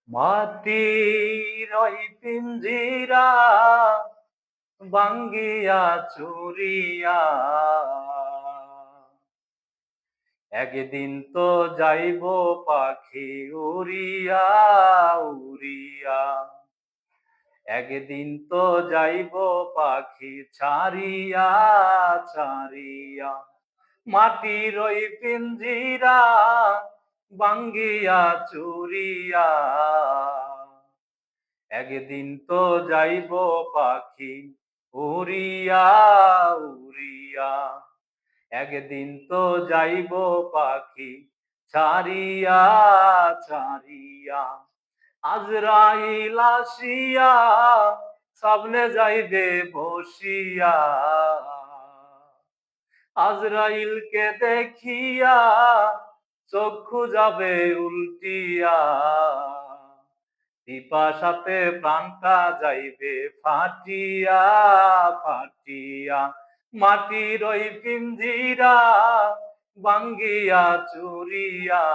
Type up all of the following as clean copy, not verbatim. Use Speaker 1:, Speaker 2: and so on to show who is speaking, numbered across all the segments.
Speaker 1: মাটির ওই পিঞ্জিরা ভাঙ্গিয়া চুরিয়া একদিন তো যাইব পাখি উড়িয়া উড়িয়া, একদিন তো যাইব পাখি ছাড়িয়া ছাড়িয়া। মাটির ওই পিঞ্জিরা ভাঙ্গিয়া চুরিয়া একদিন তো যাইব পাখি উড়িয়া উড়িয়া, একদিন তো যাইব পাখি ছাড়িয়া ছাড়িয়া। আজরাইল আসিয়া সামনে যাইবে বসিয়া, আজরাইলকে দেখিয়া চক্ষু যাবে উল্টিয়া, পিপাসাতে প্রাণটা যাইবে ফাটিয়া ফাটিয়া। মাটির ওই পিঞ্জিরা ভাঙ্গিয়া চুরিয়া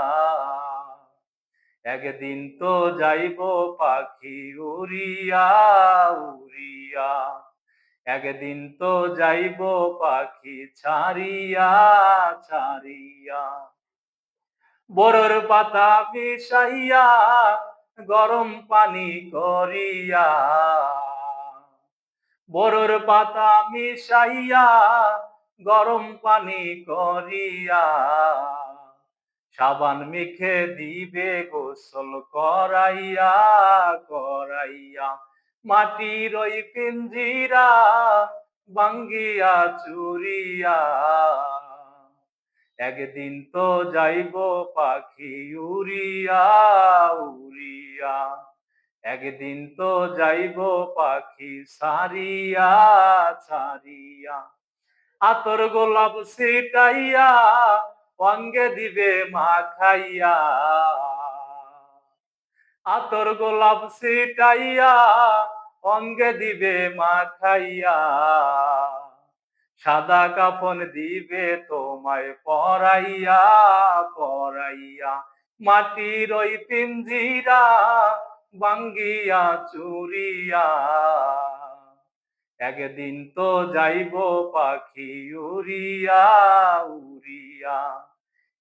Speaker 1: একদিন তো যাইব পাখি উড়িয়া উড়িয়া, একদিন তো যাইব পাখি ছাড়িয়া ছাড়িয়া। বরর পাতা মিশাইয়া গরম পানি করিয়া, বরর পাতা মিশাইয়া গরম পানি করিয়া, সাবান মেখে দিবে গোসল করাইয়া করাইয়া। মাটির ওই পিঞ্জিরা ভাঙ্গিয়া চুরিয়া একদিন তো যাইব পাখি উড়িয়া উড়িয়া, একদিন তো যাইব পাখি ছাড়িয়া ছাড়িয়া। আতর গোলাপ ছিটাইয়া অঙ্গে দিবে মাখাইয়া, আতর গোলাপ ছিটাইয়া অঙ্গে দিবে মাখাইয়া, সাদা কাফন দিবে তোমায় পরাইয়া পরাইয়া। মাটির ওই পিঞ্জিরা ভাঙ্গিয়া চুরিয়া একদিন তো যাইব পাখি উড়িয়া উড়িয়া,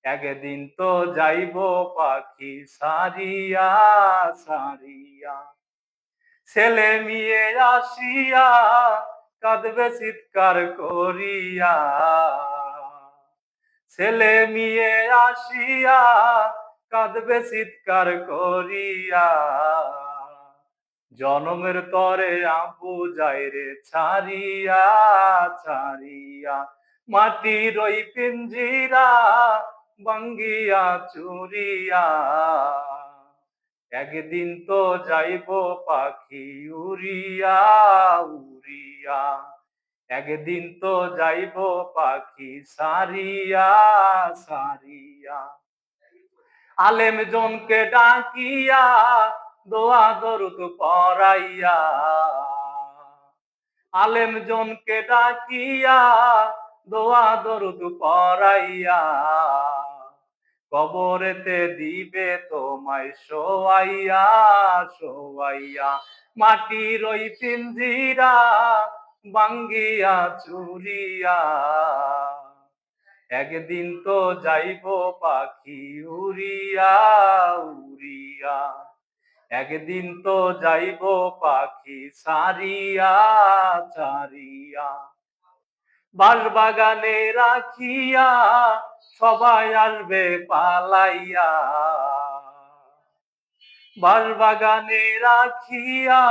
Speaker 1: একদিন তো যাইব পাখি ছাড়িয়া ছাড়িয়া। ছেলে মেয়ে আসিয়া কাঁদবে চিৎকার করিয়া, ছেলে মেয়ে আসিয়া কাঁদবে চিৎকার করিয়া, জনমের তরে আবু যাইরে ছাড়িয়া ছাড়িয়া। মাটির ওই পিঞ্জিরা ভাঙ্গিয়া চুরিয়া একদিন তো যাইব পাখি উড়িয়া উড়িয়া, একদিন তো যাইব পাখি ছাড়িয়া ছাড়িয়া। আলেম জনকে ডাকিয়া দোয়া দরুদ পড়াইয়া, আলেম জনকে ডাকিয়া দোয়া দরুদ পড়াইয়া, কবরেতে দিবে তোমায় শোয়াইয়া শোয়াইয়া। মাটির ওই পিঞ্জিরা ভাঙ্গিয়া চুরিয়া একদিন তো যাইব পাখি উড়িয়া উড়িয়া, একদিন তো যাইব পাখি ছাড়িয়া ছাড়িয়া। বাঁশবাগানে রাখিয়া সবাই আসবে পালাইয়া, বাঁশবাগানে রাখিয়া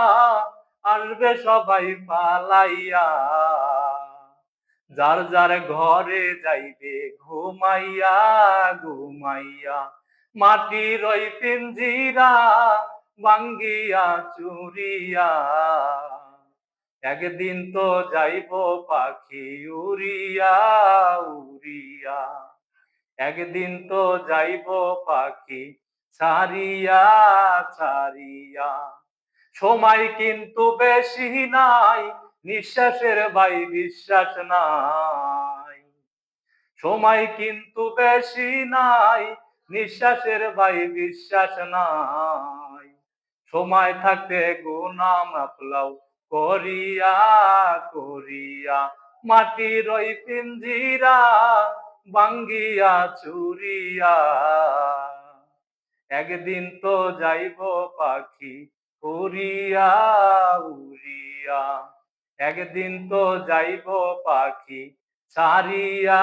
Speaker 1: আসবে সবাই পালাইয়া, যার যার ঘরে যাইবে ঘুমাইয়া ঘুমাইয়া। মাটির ওই পিঞ্জিরা ভাঙ্গিয়া চুরিয়া একদিন তো যাইব পাখি উড়িয়া উড়িয়া, একদিন তো যাইব পাখি ছাড়িয়া ছাড়িয়া। সময় কিন্তু বেশি নাই, নিঃশ্বাসের ভাই বিশ্বাস নাই, সময় কিন্তু বেশি নাই, নিঃশ্বাসের ভাই বিশ্বাস নাই। সময় থাকতে গুনাহ মাফলাও করিয়া করিয়া মাটির ওই পিঞ্জিরা ভাঙ্গিয়া চুরিয়া। একদিন তো যাইব পাখি উড়িয়া উড়িয়া, একদিন তো যাইব পাখি ছাড়িয়া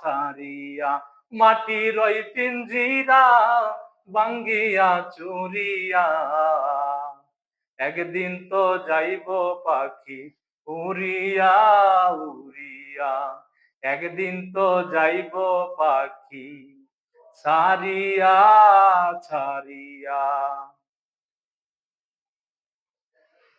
Speaker 1: ছাড়িয়া মাটির ওই পিঞ্জিরা ভাঙ্গিয়া চুরিয়া। একদিন তো যাইব পাখি উড়িয়া উড়িয়া, একদিন তো যাইব পাখি ছাড়িয়া ছাড়িয়া।